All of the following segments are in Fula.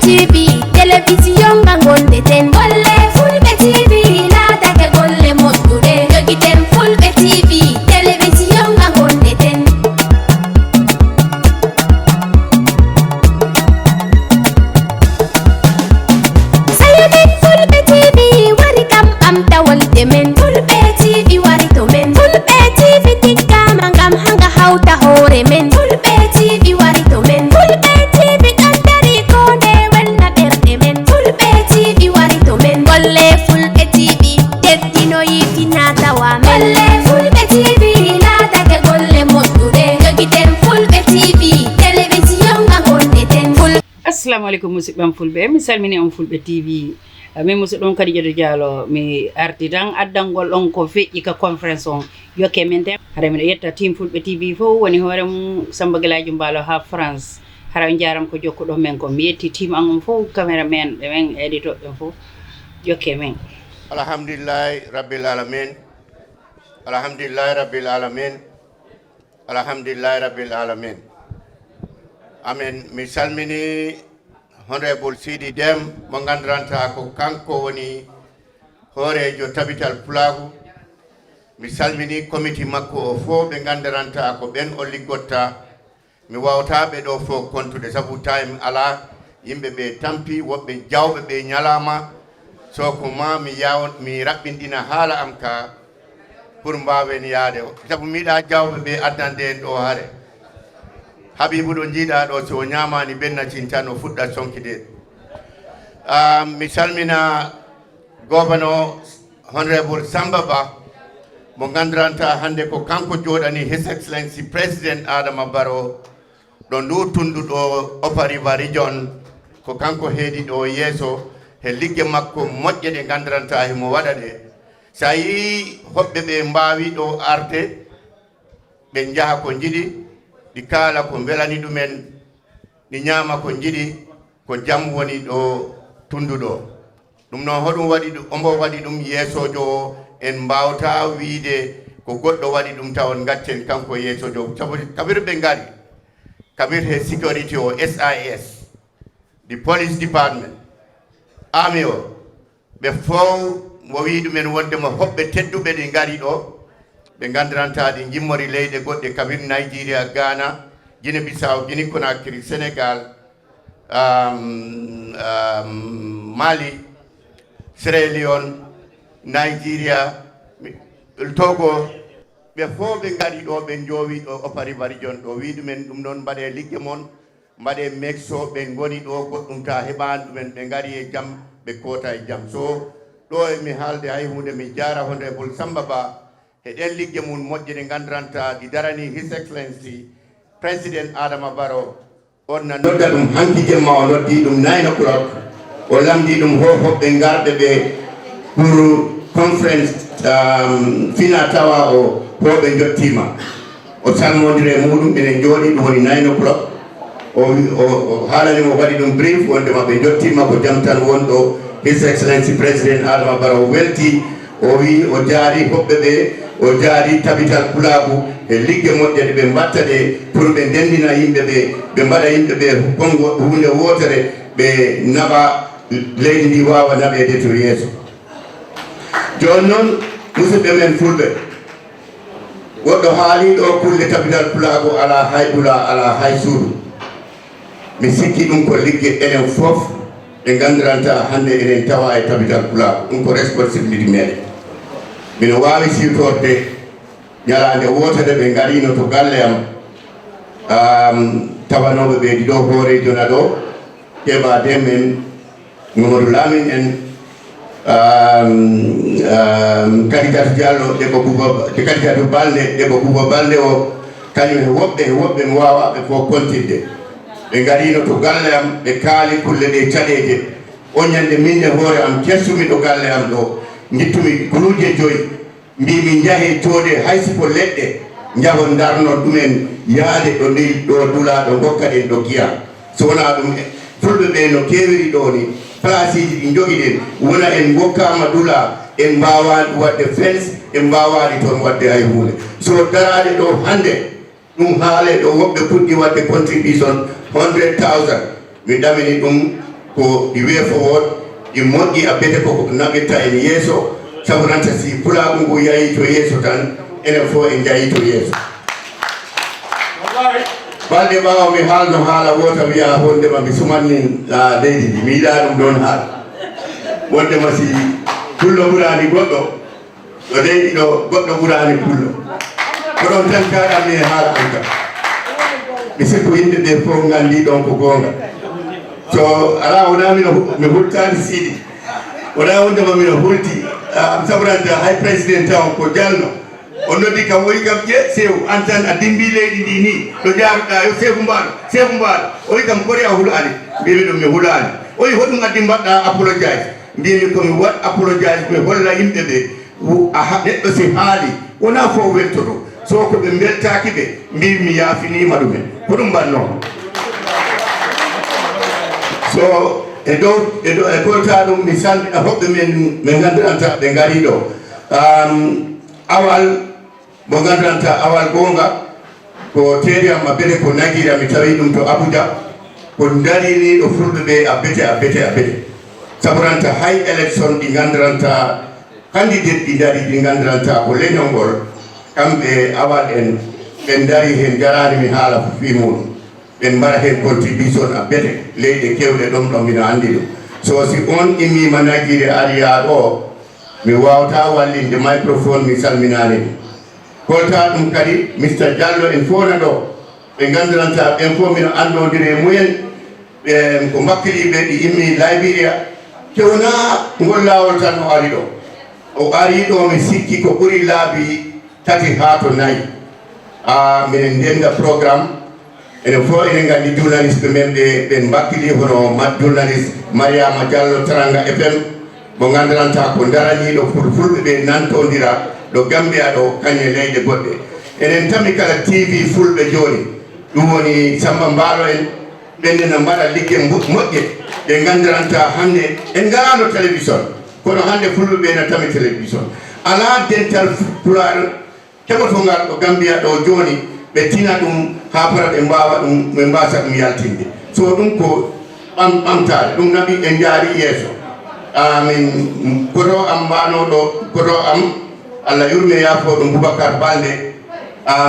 TV télévision gangonde ten golle Fulbe TV laata ke golle moddude jogiten Fulbe TV télévision gangonde ten sayemin Fulbe TV wari kam am tawalde men Fulbe TV wari to men Fulbe TV tikkama ngam hanga hawta hoore men Fulbe TV wari to men Fulbe TV ɗandari konde wenna ɓerɗe men Fulbe TV wari to men golle Fulbe TV teddinoyi finatawa men golle Fulbe TV laatake golle moƴƴuɗe jogiten Fulbe TV télévision ga gonde ten assalamu alaikum musidɓam Fulbe mi salmini on Fulbe TV min musidɗon kadi ƴeɗo dialo mi arti tan addangol on ko feƴƴi ka conférence on yokke men ten hara miɗo yetta team Fulbe TV fof woni hoore mum Samba Guelaji Mballow ha France hara jaram ko jokkuɗo men ko mi yetti team an on fof caméraman ɓe men édito ɓe fof yokke men alhamdulillahi rabbil alamin alhamdulillahi rabbil alamin alhamdulillahi rabbil alamin amen mi salmini honorable Seedy mo gandiranta ko kanko woni hoorejo Tabital Pulaagu mi salmini committee makko o fof ɓe gandiranta ko ɓen o liggotta mi wawta ɓe ɗo fof kontude sabu time ala yimɓe ɓe tampi woɓɓe jawɓe ɓe ñalama so ko ma mi raɓɓinɗina haala am ka pour mbawen yaade sabu miɗa jawɓe ɓe addande en ɗo haare Habibu ɗo jiiɗa ɗo so ñamani ɓennacin tan o fuɗɗat sonkide mi salmina governor honorable Samba Ba mo gandiranta hande ko kanko joɗani his excellency president Adama Barrow ɗo ndu tunduɗo Upper River region ko kanko heedi ɗo yeeso he ligge makko moƴƴe ɗe gandiranta himo waɗa ɗe sa yi hoɓɓe ɓe mbawi ɗo arde ɓe jaaha ko jiɗi ɗi kaala ko welani ɗumen ɗi ñaama ko jiɗi ko jam woni ɗo tunduɗo ɗum noon hoɗum waɗi ombo waɗi ɗum yeesojo o en mbawta wiide ko goɗɗo waɗi ɗum tawon gaccen kanko yeesojo sabu kabir ɓe ngari kabir he sécurité o SIS the police department army o ɓe fof mo wi ɗumen wondema hoɓɓe tedduɓe ɗi ngari ɗo ɓe gandirantaɗi jimmori leyɗe goɗɗe kabir Nigeria Ghana Guinée Bissau Guinée Conakry Sénégal Mali Sierra Leone Nigeria Togo ɓe fof ɓe ngari ɗo ɓe jowi ɗo Upper River region ɗo wi ɗumen ɗum ɗon mbaɗe ligge mon mbaɗe mexo ɓe goni ɗo goɗɗum ta heɓani ɗumen ɓe ngari e jaam ɓe koota e jaam so ɗo emi haalde hay hunde mi jara honorable Samba Ba heɗen ligge mum moƴƴe ɗe gandiranta ɗi darani his excellency president Adama Barrow on na nodda ɗum hanki jemma o noddi ɗum 9 o'clock o lamdi ɗum hoɓɓe garɓe ɓe pour conference fina tawa o hoɓe jottima o salmodire muɗum ɓene jooɗi ɗum woni 9 o'clock o haalanimo waɗi ɗum brief wondema ɓe jottima ko jam tan wonɗo his excellency president Adama Barrow welti o wi o jaari hoɓɓe ɓe o jaari Tabital Pulaagu e ligge moƴƴe ɗe ɓe mbatta ɗe pour ɓe ndendina yimɓe ɓe ɓe mbaɗa yimɓe ɓe kongo hunde wotere ɓe naɓa leydi ndi wawa naɓede to yeeso joni noon musidɓe men Fulɓe goɗɗo haali ɗo kulle Tabital Pulaagu ala hay ɗula ala hay suudu mi sikki ɗum ko ligge enen fof ɓe gandiranta hande enen tawa e Tabital Pulaagu ɗum ko responsibility meɗen mino wawi siwtorde ñalande wotere ɓe garino to galle am tawanoɓe ɓe ɗiɗo hoorejo na ɗo keɓa demen Mamadou Lamin en Kadijatu Diallo Kadijatu Balde ɗeɓo Buba Balde o kañum e woɓɓe mi wawa ɓe fof kontinde ɓe garino to galle am ɓe kaali kulle ɗe caɗeje o ñande minne hoore am kessumi ɗo galle am ɗo gittumi guluje joyi mbimi jaahe coode haysiko leɗɗe jahon darno ɗumen yaade ɗo ndi ɗo dula ɗo gokka ɗen ɗo giya so wona ɗum fulɓe ɓe no kewiri ɗo ni place ji ɗi jogiɗen wona en gokkama dula en mbawani wadde fence en mbawani toon wadde hay hunde so darade ɗo hande ɗum haale ɗo woɓɓe puɗɗi wadde contribution 100,000 mi ɗamini ɗum ko ɗi way forward ɗi moƴƴi a bete koko naɓirta en yeeso sabu nanta si Pulaagu ngu yahi to yeeso tan enen fof en jahi to yeeso balɗe ɓawa mi haalno haala wota wiya wondema mi sumanni leydi ndi mi yiɗa ɗum ɗon haala wondema si pullo ɓurani goɗɗo ɗo leydi ɗo goɗɗo ɓurani pullo ko ɗon tan kaɗanmi e haala an kam mi sikku yimɓe ɓe fof gandi ɗon ko gonga so ala wona mi hultani Seedy wona wondema mino hulti saburanta hay président taw ko jalno o noddi kam woni kam ƴe Saihou an tan a dimbi leydi ndi ni ɗo jaaruɗa yo Saihou Mballow o wi kam kori a hulani mbimi ɗum mi hulani o wi hoɗum addi mbaɗɗa apologise mbimi komi waɗ apologise mi holla yimɓe ɓe neɗɗo si haali wona fof weltoto so ko ɓe beltaki ɓe mbimi mi yaafinima ɗumen ko ɗum mbanno so e kolta ɗum mi salmina hoɓɓe men ɓe gandiranta ɓe gari ɗo awal mo gandiranta awal gonga ko teriyamma bele ko nagira mi tawi ɗum to Abuja ko darini ɗo fulɓe ɓe a bete saburanta hay élection ɗi gandiranta candidate ɗi dari ɗi gandiranta ko leñol ngol kamɓe awal en ɓen dari hen jarani mi haala fi muɗum ɓen mbaɗa hen contribution a bete leyɗe kewɗe ɗon ɗon mino andi ɗum so si on immima nagire ariya ɗo mi wawata wallinde microphone mi salminani ɗum kolta ɗum kadi Mr Diallo en fona ɗo ɓe gandiranta ɓen fof mino andodire mumen ɓe ko mbakkiliɓe ɗi immi Liberia kewna ngol lawol tan o ari ɗo o ari ɗo mi sikki ko ɓuuri laabi 3 ha to 4 minen ndenda programme enen fof enen gandi journaliste men ɓe mbakkili hono journaliste Mariama Diallo Taranga FM mo gandiranta ko daraniɗo pour fulɓe ɓe nantodira ɗo Gambia ɗo kañe leyɗe goɗɗe enen tami kala TV fulɓe joni ɗum woni Samba Mballow en ɓenne no mbaɗa ligge moƴƴe ɓe gandiranta hande en garano télévision kono hande fulɓe ɓe no tami télévision ala dental pulaar keɓotongal ɗo Gambia ɗo joni ɓe tina ɗum ha para ɓe mbawa ɗum ɓe mbasa ɗum yaltinde so ɗum ko ɓamtade ɗum naɓi en jaari yeeso min koto am mbanoɗo koto am Allah yurme yaafo ɗum Boubacar Balde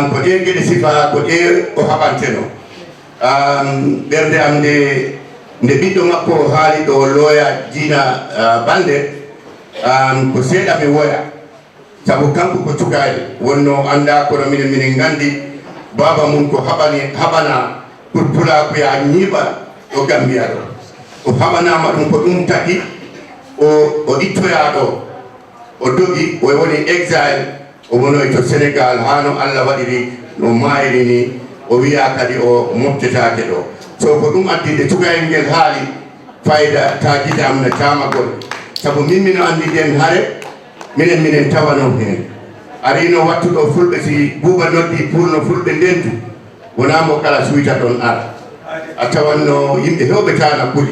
ko ɗe gueɗe sifa ko ɗe o haɓanteno ɓerde am nde ɓiɗɗo makko haali ɗo looya Dina Balde ko seeɗa mi woya sabu kanko ko cukaɗe wonno anda kono minen gandi baba mum ko haɓana pour Pulaagu ya ñiiɓa ɗo Gambia ɗo o haɓanama ɗum ko ɗum tagi o ittoya ɗo o dogi o woni exile o wonoy to Sénégal hano Allah waɗiri no mayiri ni o wiya kadi o moftetake ɗo so ko ɗum addide cukayel ngel haali fayida tajide am no camagol sabu min mino andi den haare minen tawano hen arino wattuɗo fulɓe si buuba noddi pour no fulɓe ndentu wona mo kala suyta ɗon ara a tawanno yimɓe hewɓe tana kuli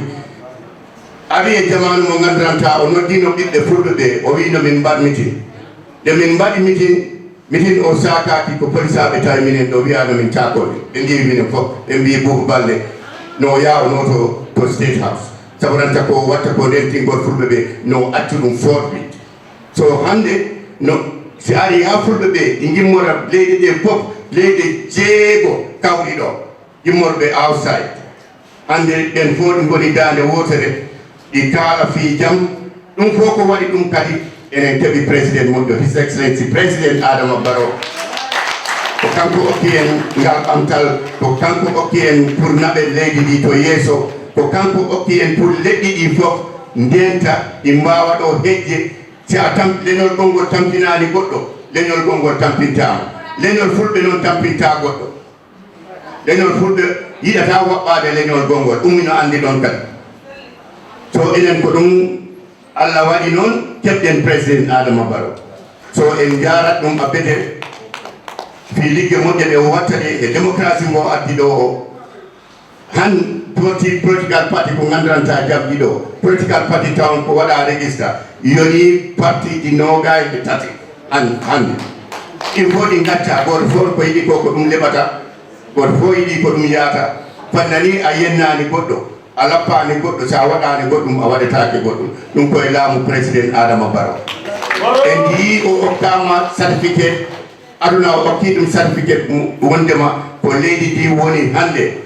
ari e jamanu mo gandiranta o noddino ɓiɓɓe fulɓe ɓe o wino min mbaɗ meeting nde min mbaɗi meeting o sakaki ko polisaɓe tawi minen ɗo wiyano min cakoɓe ɓe mbiwi minen fof ɓe mbi Buuba Balde no yawno to State House sabu nanta ko watta ko ndentingol fulɓe ɓe no accu ɗum fortɓe so hande no si ari ha fulɓe ɓe ɗi gimmora leyɗe ɗe fof leyɗe 6 kawɗi ɗo gimmorɓe outside hande ɓen fof ɗi goni dande wotere ɗi kaala fi jam ɗum fof ko waɗi ɗum kadi enen keɓi président moƴƴo his excellency président Adama Barrow ko kanko okki en ngal ɓamtal ko kanko okki en pour naɓe leydi ndi to yeeso ko kanko okki en pour leɗɗi ɗi fof ndenta ɗi mbawa ɗo hejje si a leñol gongol tampinani goɗɗo leñol gongol tampintama leñol fulɓe noon tampinta goɗɗo leñol fulɓe yiɗata waɓɓade leñol gongol ɗum mino andi ɗon kadi so enen ko ɗum Allah waɗi noon keɓɗen président Adama Barrow so en jarat ɗum a bete fi ligge moƴƴe ɗe o watta ɗe e démocratie mo addi ɗo o han political party ko gandiranta jabɗi ɗo political party tawn ko waɗa registre yoni parti ɗi nogaye ɓe tati hande il faut ɗi gacca goto fof ko yiɗi ko ɗum leɓata goto fof yiɗi ko ɗum yaata fannani a yennani goɗɗo alappani goɗɗo sa waɗani goɗɗum a waɗetake goɗɗum ɗum koye laamu président Adama Barrow en yi o okkama certificate aduna o okki ɗum certificate wondema ko leydi ndi woni hande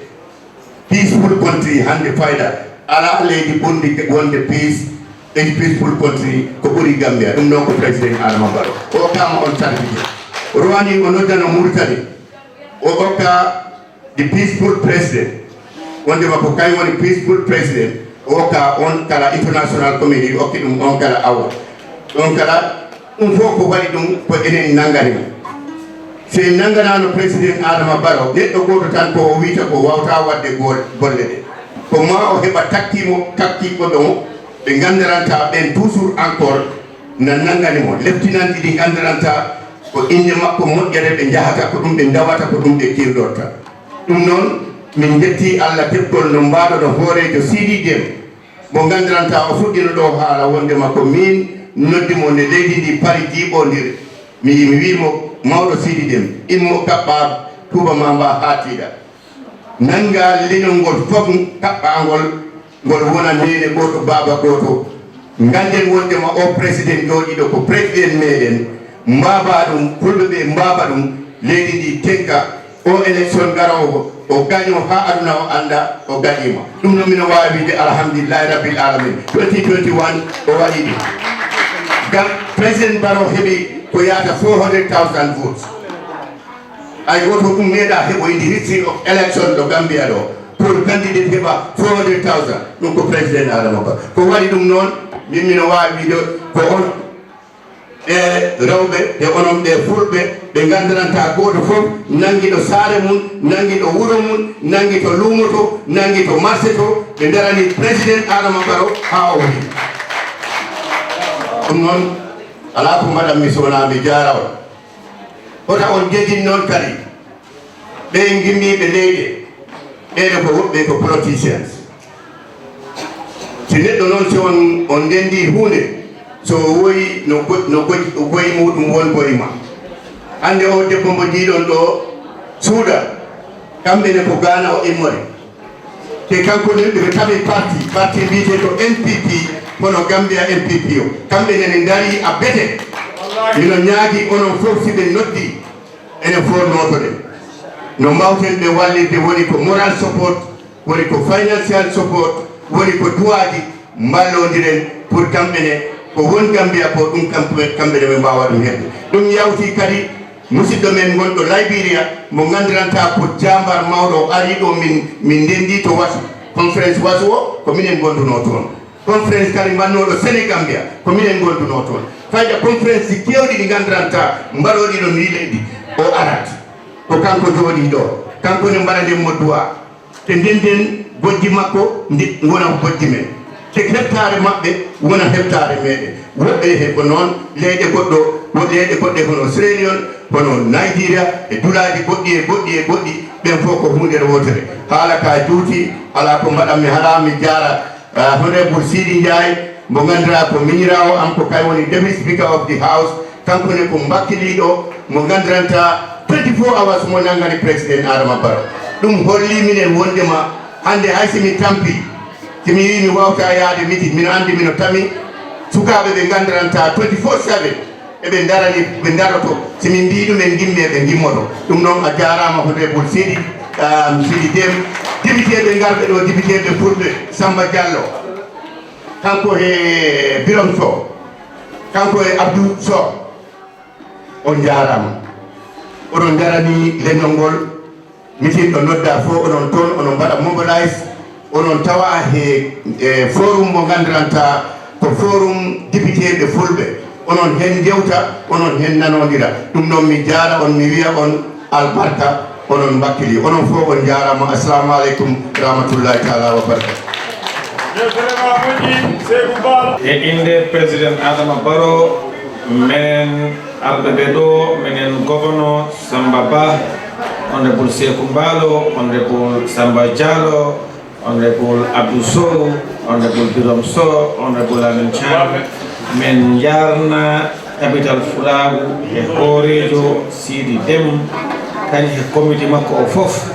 peaceful country hande fayda ala leydi ɓundi wonde peace and peaceful country ko ɓuri Gambia ɗum noon ko président Adama Barrow o okkama on certificate rowani o noddano Mauritanie o okka the peaceful president wondema ko kañ woni peaceful president o okka on kala international community okki ɗum on kala award on kala ɗum fof ko waɗi ɗum ko enen nanganima so en nanganano président Adama Barrow neɗɗo goto tan ko o wiyta ko wawta wadde golle ɗe ko ma o heɓa takkiɓe ɗon ɓe gandiranta ɓen toujours encore na nanganimo leftinanti ɗi gandiranta ko inde makko moƴƴere ɓe jahata ko ɗum ɓe dawata ko ɗum ɓe kirɗorta ɗum noon min jetti Allah teppol no mbaɗono hoorejo Seedy Deme mo gandiranta o fuɗɗino ɗo haala wondema ko min noddimo nde leydi ndi pari jiiɓodire mi wimo mawɗo Seedy Deme immo kaɓɓa tuuba ma mba haatiɗa nanga leñol ngol fof kaɓɓangol ngol wona nene goto baba goto ganden wondema o président jooɗiɗo ko président meɗen mbaba ɗum fulɓe ɓe mbaba ɗum leydi ndi tenka o élection garowo o gaño ha aduna o anda o gañima ɗum no mino wawi wide alhamdulillahi rabbil alamin 2021 o waɗi ɗum gam président Barrow heeɓi ko yaata 400,000 votes ay goto ɗum meeɗa heɓo in the history of election ɗo Gambia ɗo pour candidate heɓa 400,000 ɗum ko président Adama Barrow ko waɗi ɗum noon min mino wawi wide ko on e rewɓe e onon ɓe fulɓe ɓe gandiranta goto fof nanguiɗo saare mum nanguiɗo wuuro mum nanguito luumo to nanguito marché to ɓe darani président Adama Barrow ha o woni ɗum noon ala ko mbaɗanmi sowona mi jara on hota on jejin noon kadi ɓe gimmiɓe leyɗe ɓeɗe ko woɓɓe ko politicians si neɗɗo noon si on ndendi hunde so woyi no goyi muɗum won boyima hande o debbo mo jiiɗon ɗo suuda kamɓene ko Ghana o immori te kanko ne ɓe tawi parti mbiteɗo NPP hono Gambia NPP o kamɓe nene dari a bete mino ñaagui onon fof si ɓe noddi ene fornotoɗe no mbawten ɓe wallirde woni ko moral support woni ko financial support woni ko duwaji mballodiren pour kamɓene ko won Gambia ko ɗum kamɓe ne ɓe mbawa ɗum hedde ɗum yawti kadi musidɗo men gonɗo Liberia mo gandiranta ko jambar mawɗo ari ɗo min ndendi to wasu conférence wasu o ko minen gonduno toon conférence kadi mbannoɗo Sénégambia ko minen gonduno toon fayda conférence si kewɗi ɗi gandiranta mbaɗoɗi ɗon wi leydi o arat ko kanko jooɗi ɗo kanko ne mbaɗaden mo duwa te ndenden bojji makko wona bojji men te heftare maɓɓe wona heftare meɗen woɓɓe he ko noon leyɗe goɗɗe hono Sierra Leone hono Nigeria e dulaji goɗɗi ɓen fof ko hunde wotere haala ka juuti ala ko mbaɗanmi haɗa mi jara honorable Seedy Njie mo gandira ko miñirawo am ko kay woni deputy speaker of the house kanko ne ko mbakkiliɗo mo gandiranta 24 hours mo nangani président Adama Barrow ɗum holli minen wondema hande hay simi tampi simi wi mi wawta yaade meeting mino andi mino tami sukaɓe ɓe gandiranta 24/7 eɓe darani ɓe daroto simi mbi ɗumen gimme ɓe gimmoto ɗum noon a jarama honorable Seedy Deme députéɓe garɓe ɗo députéɓe Fulbe Samba Diallo kanko e Birom Sow kanko e Abdou Sow on jarama oɗon darani leñol ngol meeting ɗo nodda fof onon toon onon mbaɗa mobilise onon tawa he forum mo gandiranta ko forum députéɓe Fulɓe onon hen jewta onon hen nanodira ɗum noon mi jara on mi wiya on albarka onon bakkili onon fof on jarama assalamu aleykum rahmatullahi taala wa barakatuh e inde président Adama Barrow menen arɓe ɓe ɗo minen gouverneur Samba Ba honorable Sekou Mballow honorable Samba Diallo honorable Abdou Sow honorable Birom Sow honorable Amin Chan min jarna Tabital Pulaagu e hoorejo Seedy Deme kañum e comité makko o fof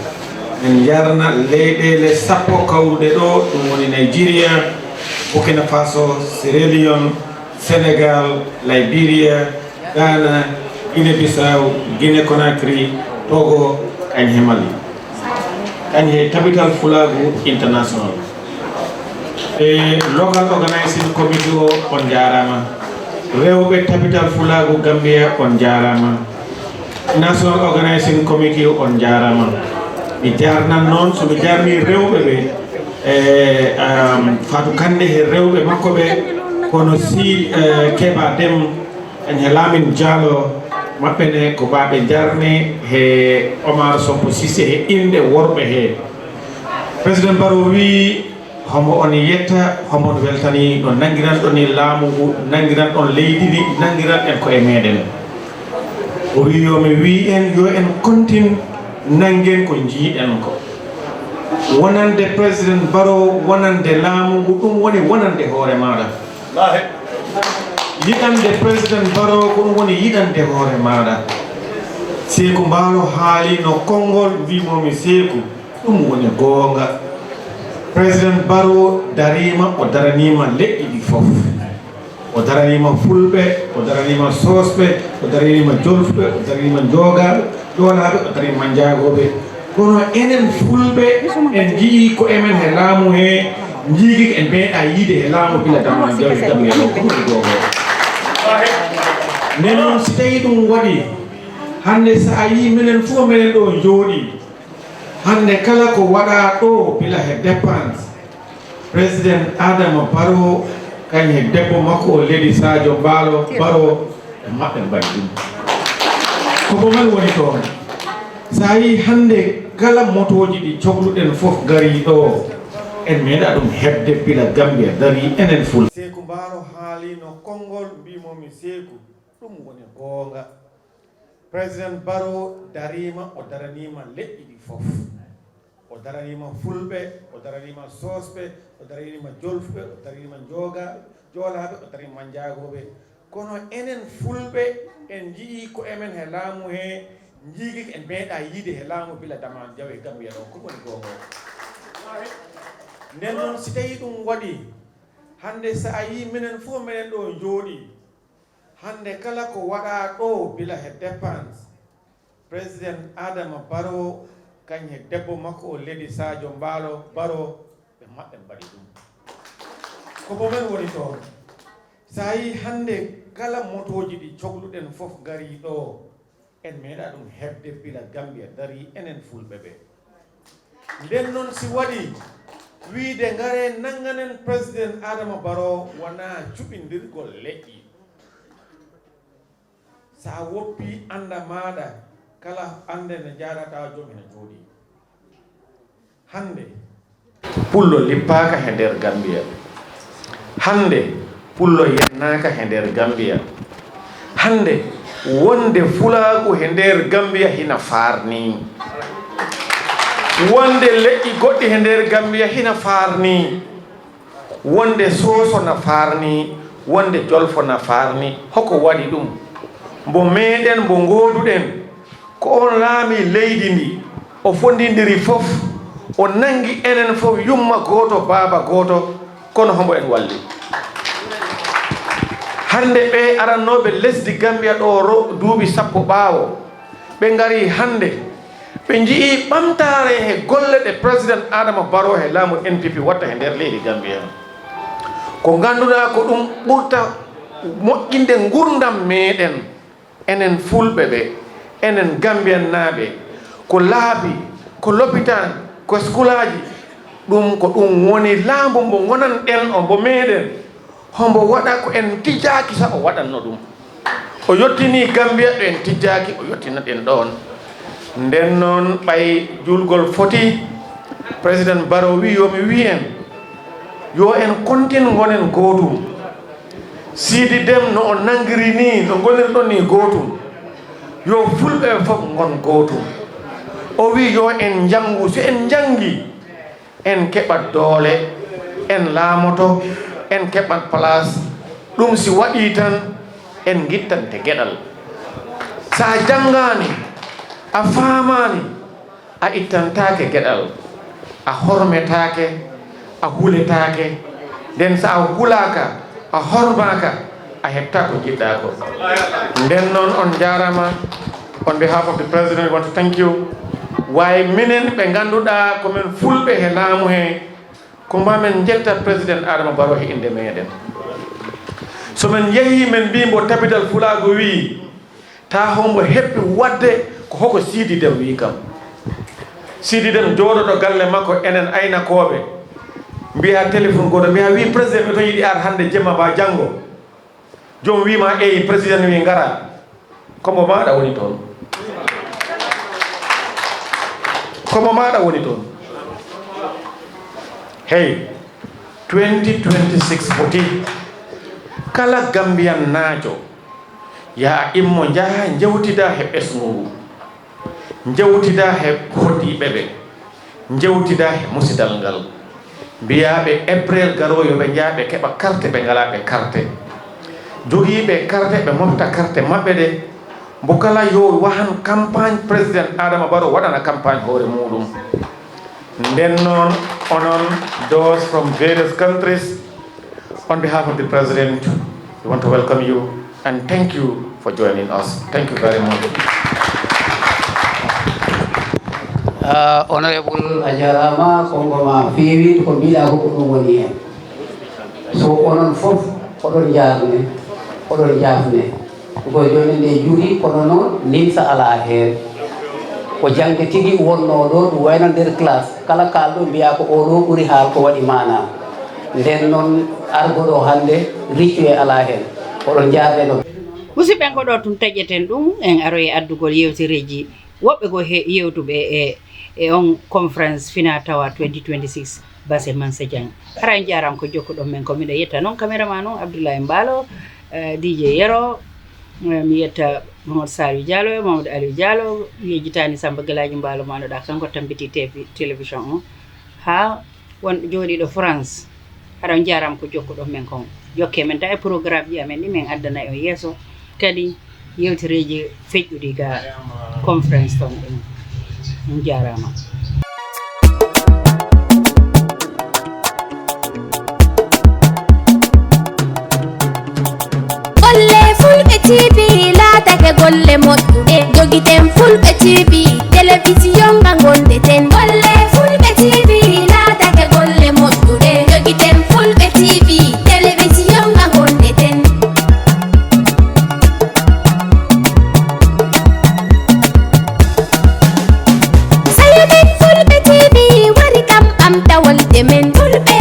en jarna leyɗele sappo kawruɗe ɗo ɗum woni Nigeria, Burkina Faso, Sierra Leone, Sénégal, Liberia, Ghana, Guinée-Bissau, Guinée-Conakry, Togo, kañum Mali. Kañum Tabital Pulaagu International. E local organizing committee o on jarama. Rewɓe Tabital Pulaagu Gambia on jarama. National organizing committee on jarama. Mi jarnan noon so mi jarni rewɓe ɓe Fatou Kande he rewɓe makko ɓe kono si Keba Dem en he Lamin Diallo maɓɓe ne ko baɓe jarne he Omar Sonko Cissé he inde worɓe he. Président Barrow wi homo on yetta homo on weltani ɗo nangiran ɗon e laamu ngu nangiran ɗon leydi ndi nangiran en ko e meɗen. O wi yomi wi en yo en continue nangen ko jiiɗen ko. Wonande Président Barrow wonande laamu ngu ɗum woni wonande hoore maɗa. Yiɗande Président Barrow ko ɗum woni yiɗande hoore maɗa. Seeku Mballow haali no konngol mbimomi Seeku ɗum woni goonga. Président Barrow darima o daranima leƴƴi ɗi fof. O daranima Fulɓe, o daranima Sosɓe, o daranima Jolfuɓe, o daranima Jogaɓe, Jolaɓe, o daranima Manjagoɓe. Kono enen Fulɓe en jii ko emen he laamu he jiigi en meeɗa yiide he laamu bila damma jawdi Gambia ɗo ko ɗum gogo. Nden noon si tawi ɗum waɗi hande sa yi minen fof minen ɗo jooɗi hande kala ko waɗa ɗo bila he dépense Président Adama Barrow kañ he debbo makko o Lady Sadio Mballow Barrow e maɓɓe mbaɗi ɗum ko ɗumen woni toon. Sa yi hande kala motoji ɗi cohluɗen fof gari ɗo en meeɗa ɗum hebde bila Gambia dari enen Fulɓe. Seeku Mballow haali no konngol mbimomi Seeku ɗum woni goonga. Président Barrow darima o daranima leƴƴi ɗi fof. O daranima Fulɓe, o daranima Sosɓe, o daranima Jolfuɓe, o daranima Jolaɓe, o daranima Manjagoɓe. Kono enen Fulɓe en jii ko emen he laamu he jiigi en meeɗa yiide he laamu bila dama jawe Gambia ɗo ko woni gongo. Nden noon si tawi ɗum waɗi hande sa a yi minen fof minen ɗo jooɗi hande kala ko waɗa ɗo bila he dépense Président Adama Barrow kañ he debbo makko o Lady Sadio Mballow Barrow ɓe maɓɓe mbaɗi ɗum ko bomen woni toon. Sa yi hande kala motoji ɗi cohluɗen fof gari ɗo en meeɗa ɗum hebde bila Gambia dari enen Fulɓe ɓe. Nden noon si waɗi wiide ngare nanganen Président Adama Barrow wona cuɓindirgol leƴƴi. Sa woppi anda maɗa kala ande ne jarata joom ene jooɗi. Hande pullo lippaka he nder Gambia. Hande pullo yennaka he nder Gambia. Hande wonde Fulaagu he nder Gambia hina farni. Wonde leƴƴi goɗɗi he nder Gambia hina farni. Wonde Soso na farni, wonde Jolfo na farni. Hoko waɗi ɗum? Mbo meɗen mbo ngoduɗen ko on laami leydi ndi o fondidiri fof o nangi enen fof yumma goto baaba goto kono hombo en walli. Hande ɓe arannoɓe lesdi Gambia ɗo duuɓi sappo ɓaawo ɓe ngari hande ɓe jii ɓamtare he golle ɗe Président Adama Barrow he laamu NPP watta he nder leydi Gambia ko ganduɗa ko ɗum ɓurta moƴƴinde gurdam meɗen enen Fulɓe ɓe enen Gambian naaɓe ko laabi ko l'hôpital ko skulaji ɗum ko ɗum woni laamu mbo gonanɗen o mbo meɗen hombo waɗa ko en tijjaki sa o waɗanno ɗum o yettini Gambia ɗo en tijjaki o yettina ɗen ɗon. Nden noon ɓay julgol foti Président Barrow wi yomi wi en yo en continue gonen gotum. Seedy Dem no o nangiri ni no gonirɗon ni gotum yo Fulɓe fof gon gotum. O wi yo en jangu so en jangi en keɓat doole en laamoto en keɓat place ɗum si waɗi tan en guittante gueɗal. Sa jangani a famani a ittantake geɗal a hormetake a huletake nden so a hulaka a hormaka a heɓta ko jiɗɗa ko nden noon on jarama on behalf of the president we want to thank you way minen ɓe ganduɗa komin fulɓe he laamu he ko mamin jetta président Adama Barrow he inde meɗen somin yeehi min mbimo tabital Pulaagu wi ta hombo heppi wadde ko hoko Seedy dem wi kam Seedy dem jooɗoɗo galle makko enen aynakoɓe mbiya téléphone goto mbiya wi président ɓe to yiiɗi ar hande jemma ba janggo jomum wima eyi président wi ngara komo maɗa woni toon komo maɗa woni toon hey 2026 foti kala Gambian naajo ya immo jaha jewtida he ɓesngu jewtida he hoddiɓe ɓe jewtida he musidal ngal mbiyaɓe April garoyo ɓe jaaɓe keɓa carte ɓe ngalaɓe carte jogiiɓe carte ɓe mofta carte maɓɓe ɗe mbo kala yo wahan campagne président Adama Barrow waɗana campagne hoore muɗum nden noon onon those from various countries on behalf of the president we want to welcome you and thank you for joining us. Thank you very much. Honorable Ajarama Kongoma Fewi ko mbiɗa ko ɗum woni hen so onon fof oɗon jarne oɗon jafne ko joni nde juuri kono noon nimsa ala hen ko jangde tigi wonno ɗo ɗum wayno nder classe kala kalɗo mbiya ko oɗo ɓuuri haal ko waɗi mana nden noon argoɗo hande riccu e ala hen oɗon jarne ɗo musidɓen ko ɗo tum taƴƴeten ɗum en aroye addugol yewtereji woɓɓe go yewtuɓe e on conference fina tawa 2026 Basse Mansajang ara en jaram ko jokkuɗon men ko miɗa yetta noon caméraman noon Abdoulaye Mballow DJ Yero mi yetta Mamadou Saliou Diallo e Mamadou Aliou Diallo yejjitani Samba Galaji Mballow manoɗa kanko tambiti télévision o ha won jooɗiɗo France ara en jaram ko jokkuɗon men kon jokke men ta e programme ji amen ɗi min addana e yesso kadi yewtereji feƴƴuɗi ga conference ton ɗum on jarama golle Fulbe TV laatake golle moƴƴuɗe jogiten Fulbe TV télévision nga gondeten golle Fulbe TV laatake golle moƴƴuɗe jogiten Fulbe TV télévision nga gondeten Fulbe TV wari kam am tawalde men Fulbe